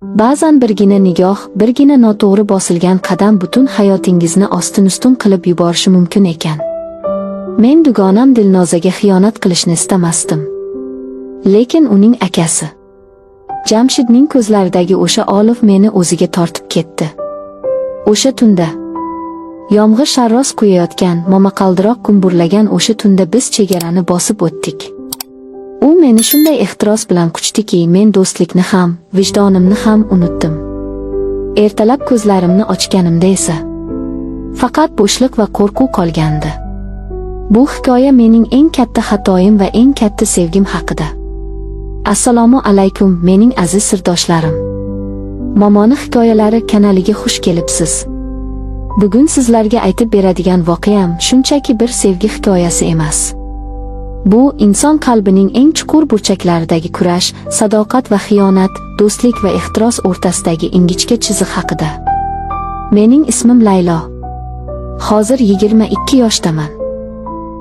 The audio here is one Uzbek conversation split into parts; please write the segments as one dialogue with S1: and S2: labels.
S1: Ba'zan birgina nigoh, birgina noto'g'ri bosilgan qadam butun hayotingizni ostin-ustun qilib yuborishi mumkin ekan. Men dugonam Dilnozaga xiyonat qilishni istamasdim. Lekin uning akasi Jamshidning ko'zlaridagi o'sha olov meni o'ziga tortib ketdi. O'sha tunda yomg'ir sharros quyayotgan, momaqaldiroq gumburlagan o'sha tunda biz chegarani bosib o'tdik. U meni shunday ehtiros bilan quchdiki, men do'stlikni ham, vijdonimni ham unutdim. Ertalab ko'zlarimni ochganimda esa faqat bo'shliq va qo'rquv qolgandi. Bu hikoya mening eng katta xatoyim va eng katta sevgim haqida. Assalomu alaykum mening aziz sirdoshlarim. Momoni hikoyalari kanaliga xush kelibsiz. Bugun sizlarga aytib beradigan voqeam shunchaki bir sevgi hikoyasi emas. Bu inson qalbining eng chuqur burchaklaridagi kurash, sadoqat va xiyonat, do'stlik va ehtiros o'rtasidagi ingichka chiziq haqida. Mening ismim Laylo. Hozir 22 yoshdaman.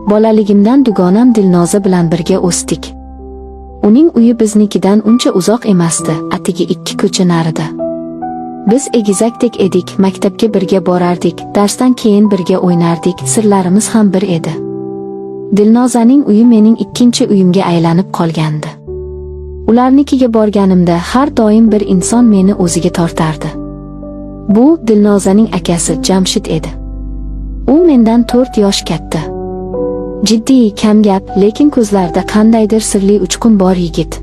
S1: Bolaligimdan dugonam Dilnoza bilan birga o'sdik. Uning uyi biznikidan uncha uzoq emasdi, atigi 2 ko'cha narida. Biz egizakdek edik, maktabga birga borardik, darsdan keyin birga o'ynardik, sirlarimiz ham bir edi. Dilnozaning uyi mening ikkinchi uyimga aylanib qolgandi. Ularnikiga borganimda har doim bir inson meni o'ziga tortardi. Bu Dilnozaning akasi Jamshid edi. U mendan 4 yosh katta. Jiddiy, kamgap, lekin ko'zlarida qandaydir sirli uchqun bor yigit.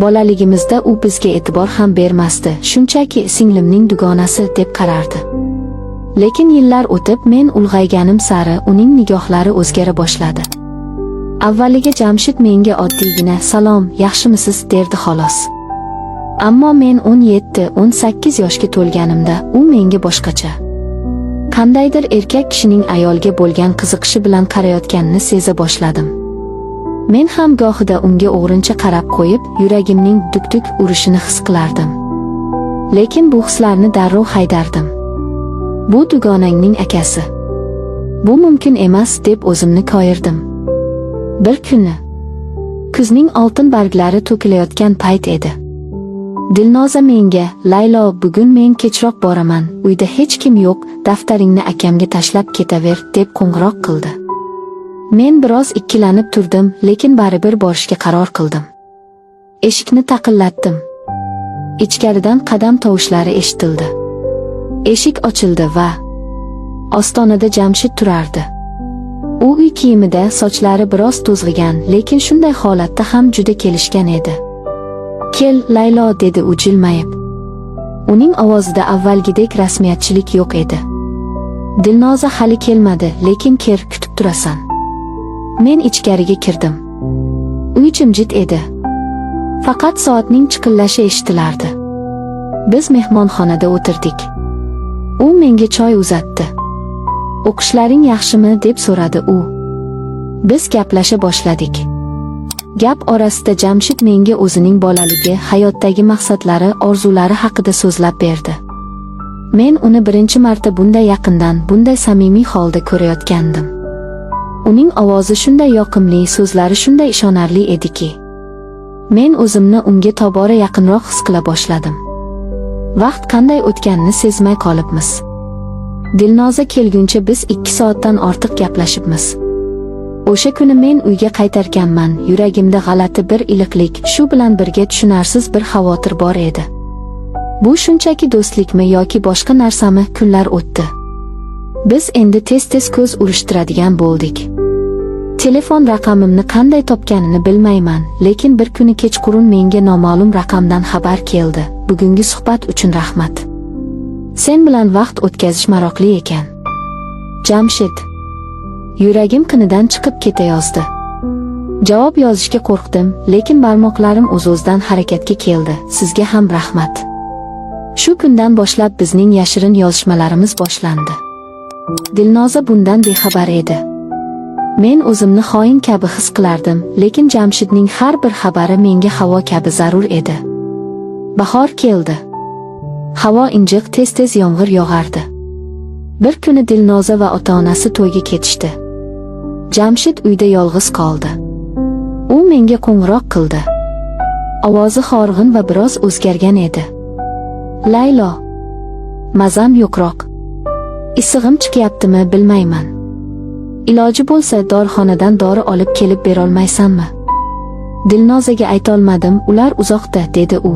S1: Bolaligimizda u bizga e'tibor ham bermasdi, shunchaki singlimning dugonasi deb qarardi. Lekin yillar o'tib men ulg'ayganim sari uning nigohlari o'zgara boshladi. Avvaliga Jamshid menga oddiygina "Salom, yaxshimisiz?" derdi xolos. Ammo men 17-18 yoshga to'lganimda u menga boshqacha. Qandaydir erkak kishining ayolga bo'lgan qiziqishi bilan qarayotganini seza boshladim. Men ham gohida unga o'g'rincha qarab qo'yib, yuragimning duk-duk urishini his qilardim. Lekin bu hislarni darrov haydardim. Bu dugonangning akasi. Bu mumkin emas deb o'zimni koyirdim. Bir kuni kuzning oltin barglari to'kilayotgan payt edi. Dilnoza menga, "Laylo, bugun men kechroq boraman, uyda hech kim yo'q, daftaringni akamga tashlab ketaver" deb qo'ng'iroq qildi. Men biroz ikkilanib turdim, lekin baribir borishga qaror qildim. Eshikni taqillatdim. Ichkaridan qadam tovushlari eshitildi. Eshik ochildi va ostonada Jamshid turardi. U uy kiyimida, sochlari biroz to'zg'igan, lekin shunday holatda ham juda kelishgan edi. "Kel, Laylo", dedi u jilmayib. Uning ovozida avvalgidek rasmiyatchilik yo'q edi. "Dilnoza hali kelmadi, lekin kel, kutib turasan." Men ichkariga kirdim. Uy jimjit edi. Faqat soatning chiqillashi eshitilardi. Biz mehmonxonada o'tirdik. U menga choy uzatdi. "O'qishlaring yaxshimi?" deb so'radi u. Biz gaplasha boshladik. Gap orasida Jamshid menga o'zining bolaligi, hayotdagi maqsadlari, orzulari haqida so'zlab berdi. Men uni birinchi marta bunday yaqindan, bunday samimiy holda ko'rayotgandim. Uning ovozi shunday yoqimli, so'zlari shunday ishonarli ediki, men o'zimni unga tobora yaqinroq his qila boshladim. Vaqt qanday o'tganini sezmay qolibmiz. Dilnoza kelguncha biz 2 soatdan ortiq gaplashibmiz. O'sha kuni men uyga qaytarkanman, yuragimda g'alati bir iliqlik, shu bilan birga tushunarsiz bir xavotir bor edi. Bu shunchaki do'stlikmi yoki boshqa narsami? Kunlar o'tdi. Biz endi tez-tez ko'z urishtiradigan bo'ldik. Telefon raqamimni qanday topganini bilmayman, lekin bir kuni kechqurun menga noma'lum raqamdan xabar keldi. "Bugungi suhbat uchun rahmat. Sen bilan vaqt o'tkazish maroqli ekan. Jamshid." Yuragim qinidan chiqib ketayozdi. Javob yozishga qo'rqdim, lekin barmoqlarim o'z-o'zidan harakatga keldi. "Sizga ham rahmat." Shu kundan boshlab bizning yashirin yozishmalarimiz boshlandi. Dilnoza bundan bexabar edi. Men o'zimni xoin kabi his qilardim, lekin Jamshidning har bir xabari menga havo kabi zarur edi. Bahor keldi. Havo injiq, tez-tez yomg'ir yog'ardi. Bir kuni Dilnoza va ota-onasi to'yga ketishdi. Jamshid uyda yolg'iz qoldi. U menga qo'ng'iroq qildi. Ovozi horg'in va biroz o'zgargan edi. Laylo. Mazam yo'qroq. Issig'im chiqyaptimi bilmayman. Iloji bo'lsa dorixonadan dori olib kelib berolmaysanmi? Dilnozaga aytolmadim, ular uzoqda, dedi u.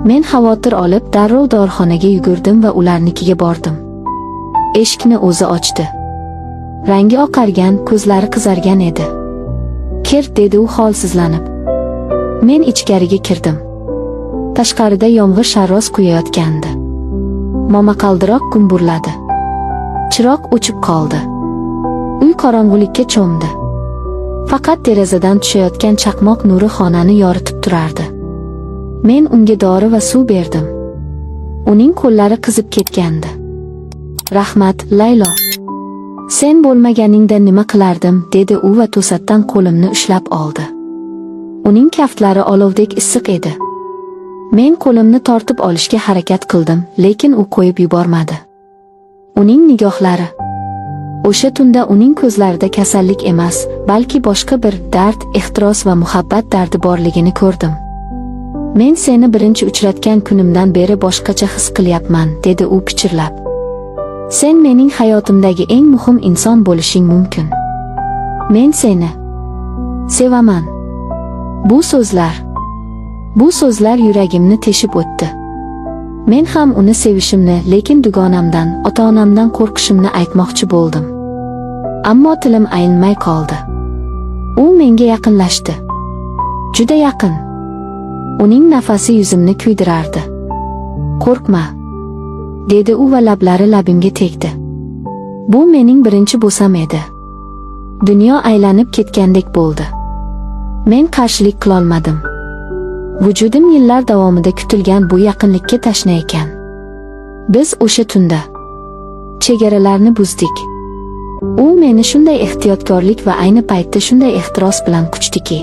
S1: Men xavotir olib darrov dorixonaga yugurdim va ularnikiga bordim. Eshikni o'zi ochdi. Rangi oqargan, ko'zlari qizargan edi. "Kir", dedi u holsizlanib. Men ichkariga kirdim. Tashqarida yomg'ir sharros quyayotgandi. Momaqaldiroq gumburladi. Chiroq o'chib qoldi. Uy qorong'ulikka cho'mdi. Faqat derazadan tushayotgan chaqmoq nuri xonani yoritib turardi. Men unga dori va suv berdim. Uning qo'llari qizib ketgandi. "Rahmat, Laylo. Sen bo'lmaganingda nima qilardim", dedi u va to'satdan qo'limni ushlab oldi. Uning kaftlari olovdek issiq edi. Men qo'limni tortib olishga harakat qildim, lekin u qo'yib yubormadi. Uning nigohlari. O'sha tunda uning ko'zlarida kasallik emas, balki boshqa bir dard, ehtiros va muhabbat dardi borligini ko'rdim. "Men seni birinchi uchratgan kunimdan beri boshqacha his qilyapman", dedi u pichirlab. "Sen mening hayotimdagi eng muhim inson bo'lishing mumkin. Men seni sevaman." Bu so'zlar yuragimni teshib o'tdi. Men ham uni sevishimni, lekin dugonamdan, ota-onamdan qo'rqishimni aytmoqchi bo'ldim. Ammo tilim aylanmay qoldi. U menga yaqinlashdi. Juda yaqin. Uning nafasi yuzimni kuydirardi. "Qo'rqma", dedi u va lablari labimga tegdi. Bu mening birinchi bo'sam edi. Dunyo aylanib ketgandek bo'ldi. Men qarshilik qilolmadim. Vujudim yillar davomida kutilgan bu yaqinlikka tashna ekan. Biz o'sha tunda chegaralarni buzdik. U meni shunday ehtiyotkorlik va ayni paytda shunday ehtiros bilan quchdiki,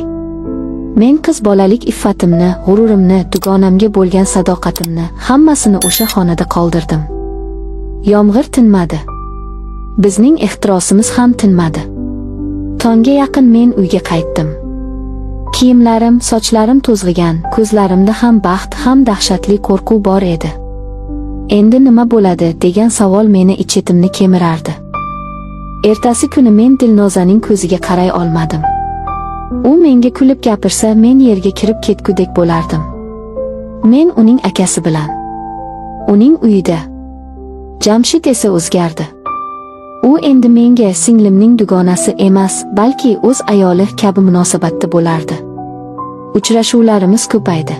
S1: men qiz bolalik iffatimni, g'ururimni, dugonamga bo'lgan sadoqatimni hammasini o'sha xonada qoldirdim. Yomg'ir tinmadi. Bizning ehtirosimiz ham tinmadi. Tongga yaqin men uyga qaytdim. Kiyimlarim, sochlarim to'zg'igan, ko'zlarimda ham baxt, ham dahshatli qo'rquv bor edi. Endi nima bo'ladi degan savol meni ichetimni kemirardi. Ertasi kuni men Dilnozaning ko'ziga qaray olmadim. U menga kulib gapirsa, men yerga kirib ketgudek bo'lardim. Men uning akasi bilan, uning uyida. Jamshid esa o'zgardi. U endi menga singlimning dugonasi emas, balki o'z ayoli kabi munosabatda bo'lardi. Uchrashuvlarimiz ko'paydi.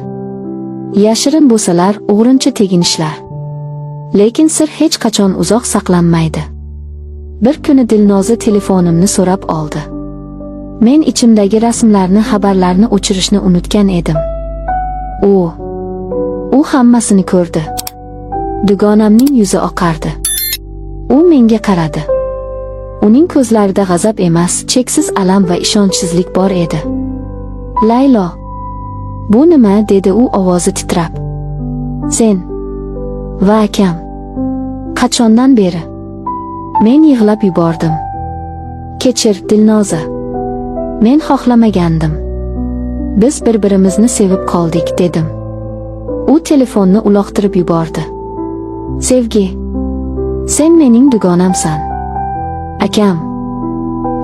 S1: Yashirin bo'lsalar, o'g'rincha teginishlar. Lekin sir hech qachon uzoq saqlanmaydi. Bir kuni Dilnoza telefonimni so'rab oldi. Men ichimdagi rasmlarni, xabarlarni o'chirishni unutgan edim. U hammasini ko'rdi. Dugonamning yuzi oqardi. U menga qaradi. Uning ko'zlarida g'azab emas, cheksiz alam va ishonchsizlik bor edi. "Laylo, bu nima?" dedi u ovozi titrab. "Sen va akam qachondan beri?" Men yig'lab yubordim. "Kechir, Dilnoza. Men xohlamagandim. Biz bir-birimizni sevib qoldik", dedim. U telefonni uloqtirib yubordi. "Sevgi, sen mening dugonamsan. Akam,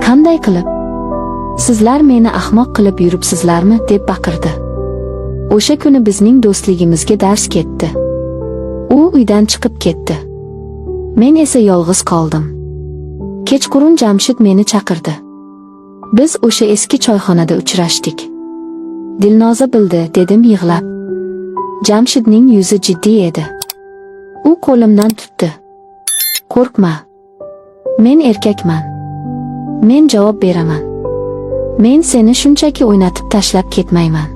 S1: qanday qilib? Sizlar meni ahmoq qilib yuribsizlarmi?" deb baqirdi. O'sha kuni bizning do'stligimizga dars ketdi. U uydan chiqib ketdi. Men esa yolg'iz qoldim. Kechqurun Jamshid meni chaqirdi. Biz o'sha eski choyxonada uchrashdik. "Dilnoza bildi", dedim yig'lab. Jamshidning yuzi jiddiy edi. U qo'limdan tutdi. "Qo'rqma. Men erkakman. Men javob beraman. Men seni shunchaki o'ynatib tashlab ketmayman.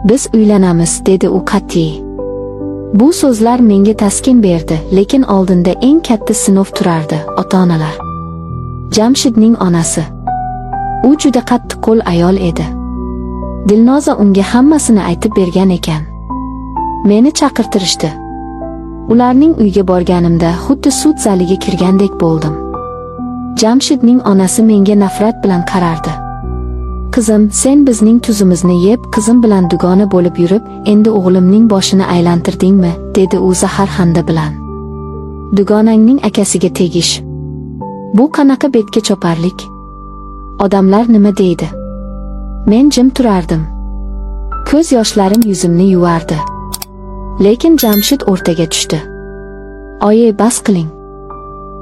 S1: Biz uylanamiz", dedi u qat'iy. Bu so'zlar menga taskin berdi, lekin oldinda eng katta sinov turardi, ota-onalar. Jamshidning onasi. U juda qattiqqo'l ayol edi. Dilnoza unga hammasini aytib bergan ekan. Meni chaqirtirishdi. Ularning uyga borganimda xuddi sud zaliga kirgandek bo'ldim. Jamshidning onasi menga nafrat bilan qarardi. Qizim, sen bizning tuzimizni yeb, qizim bilan dugona bo'lib yurib, endi o'g'limning boshini aylantirdingmi, dedi u zaharxanda bilan. Dugonangning akasiga tegish. Bu qanaqa betga choparlik? Odamlar nima deydi? Men jim turardim. Ko'z yoshlarim yuzimni yuvardi. Lekin Jamshid o'rtaga tushdi. Oyi, bas qiling.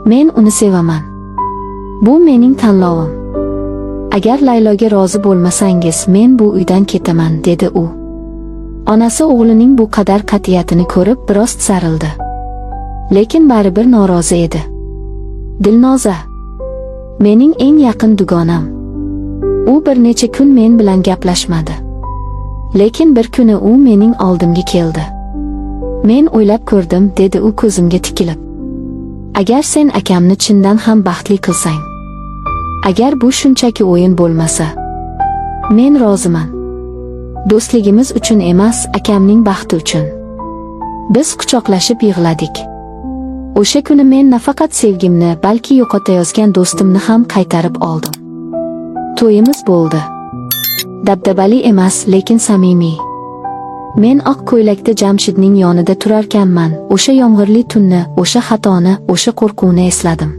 S1: Men uni sevaman. Bu mening tanlovim. Agar Layloga rozi bo'lmasangiz, men bu uydan ketaman, dedi u. Onasi o'g'lining bu qadar qat'iyatini ko'rib biroz tisarildi. Lekin baribir norozi edi. Dilnoza, mening eng yaqin dugonam. U bir necha kun men bilan gaplashmadi. Lekin bir kuni u mening oldimga keldi. Men o'ylab ko'rdim, dedi u ko'zimga tikilib. Agar sen akamni chindan ham baxtli qilsang, agar bu shunchaki o'yin bo'lmasa, men roziman. Do'stligimiz uchun emas, akamning baxti uchun. Biz quchoqlashib yig'ladik. O'sha kuni men nafaqat sevgimni, balki yo'qotayozgan do'stimni ham qaytarib oldim. To'yimiz bo'ldi. Dabdabali emas, lekin samimiy. Men oq ko'ylakda Jamshidning yonida turarkanman. O'sha yomg'irli tunni, o'sha xatoni, o'sha qo'rquvni esladim.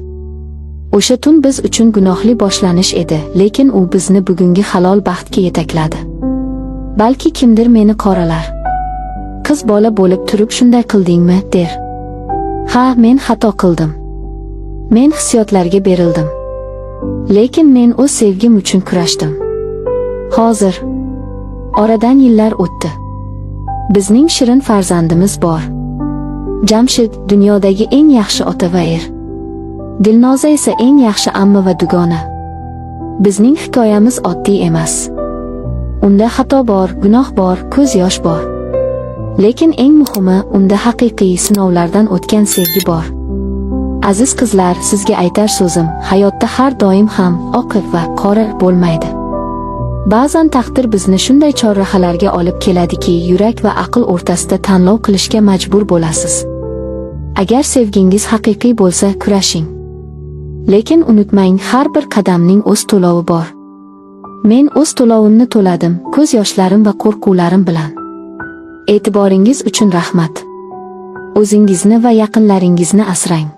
S1: O'sha tun biz uchun gunohli boshlanish edi, lekin u bizni bugungi halol baxtga yetakladi. Balki kimdir meni qoralar. Qiz bola bo'lib turib shunday qildingmi, der. Ha, men xato qildim. Men hissiyotlarga berildim. Lekin men o'z sevgim uchun kurashdim. Hozir oradan yillar o'tdi. Bizning shirin farzandimiz bor. Jamshid dunyodagi eng yaxshi ota va er. Dilnoza esa eng yaxshi amma va dugona. Bizning hikoyamiz oddiy emas. Unda xato bor, gunoh bor, ko'z yosh bor. Lekin eng muhimi, unda haqiqiy sinovlardan o'tgan sevgi bor. Aziz qizlar, sizga aytar so'zim, hayotda har doim ham oq va qora bo'lmaydi. Ba'zan taqdir bizni shunday chorrahalarga olib keladiki, yurak va aql o'rtasida tanlov qilishga majbur bo'lasiz. Agar sevgingiz haqiqiy bo'lsa, kurashing. Lekin unutmang, har bir qadamning o'z to'lovi bor. Men o'z to'lovimni to'ladim, ko'z yoshlarim va qo'rquvlarim bilan. E'tiboringiz uchun rahmat. O'zingizni va yaqinlaringizni asrang.